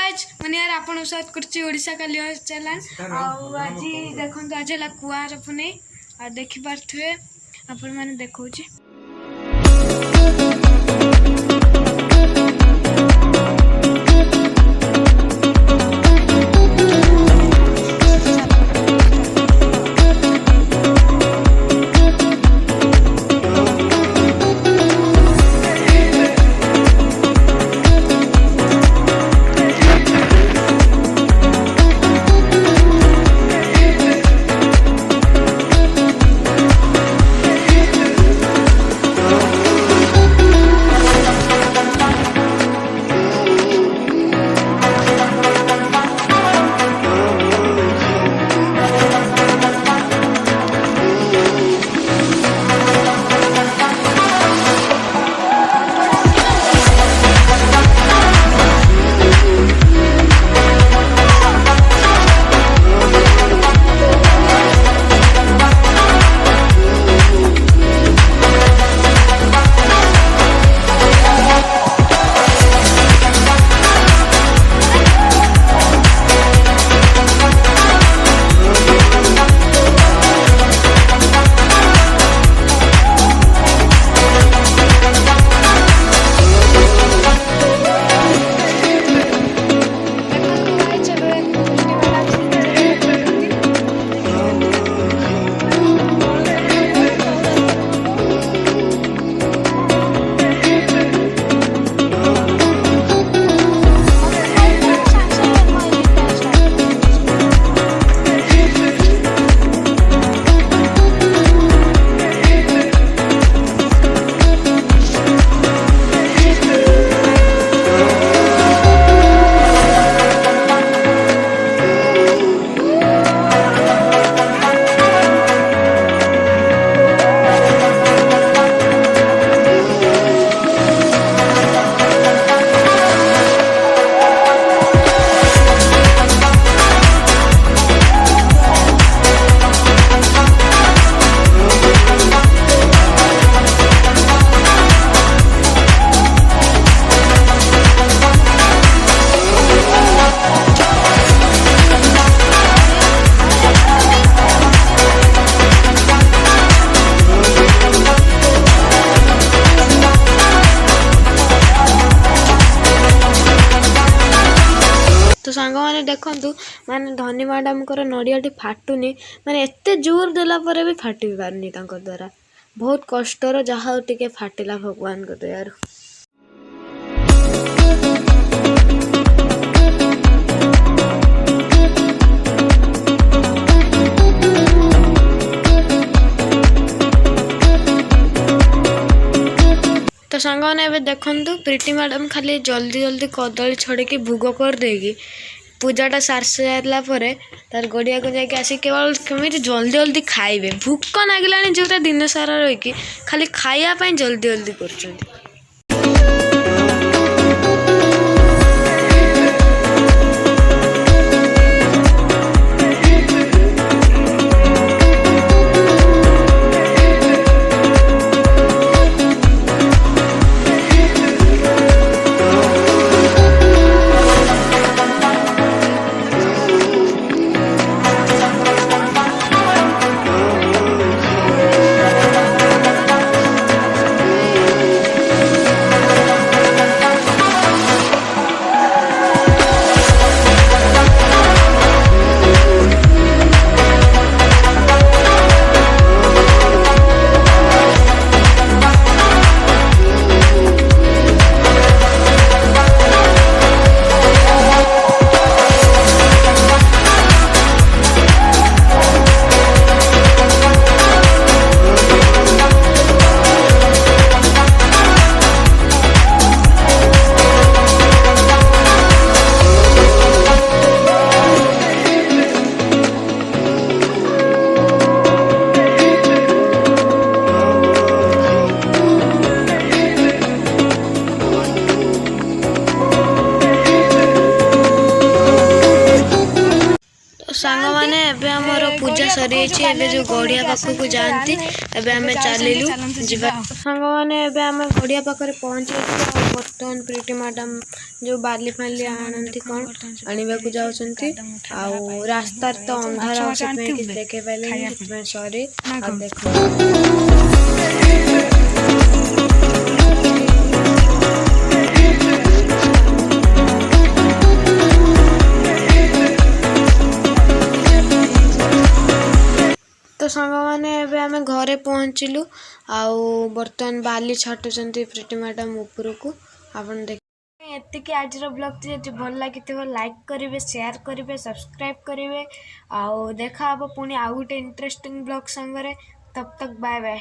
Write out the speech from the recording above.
Guys मैंने यार आपन साथ करछि ओडिशा का लियो चैनल आज देखन आज है कुआर पुने आ देखि पारथुए आपन माने देखौछि। तो सांग मैंने देखु माने धनी मैडम को नड़ियाटी फाटुनी माने एते जोर देला पर भी फाटी पारनी द्वारा बहुत कष्टर जहाँ टिके फाटिला भगवान को दयार। तो सांग मैंने देखु प्रीति मैडम खाली जल्दी जल्दी कदली छड़े भोग कर देगी पूजाटा सार सारा तार गड़िया को जाके आसी केवल कमी जल्दी जल्दी खाइबे भूक नागिला जो दिन सारा रही खाली खाइबा जल्दी जल्दी कर। पूजा सरी एबे जो गड़िया पाखक जाती एबे आम चलू सांग मैंने आम गड़िया पाखे पहुँच बर्तमान प्रीति मैडम जो बाली फाली आनती कौन आने को जाऊँगी रास्तार तो अंधार किसी देखे पारे सरी देख तो सांग मैंने आम घरे पहुँचलु बर्तमान बाली छाटुंट प्रीति मैडम ऊपर को आपन देख एतिक आज ब्लॉग जी भल लगी लाइक करेंगे शेयर करेंगे सब्सक्राइब करेंगे देखा हे पुणी आउ गोटे इंटरेस्टिंग ब्लॉग संगे तब तक बाय बाय।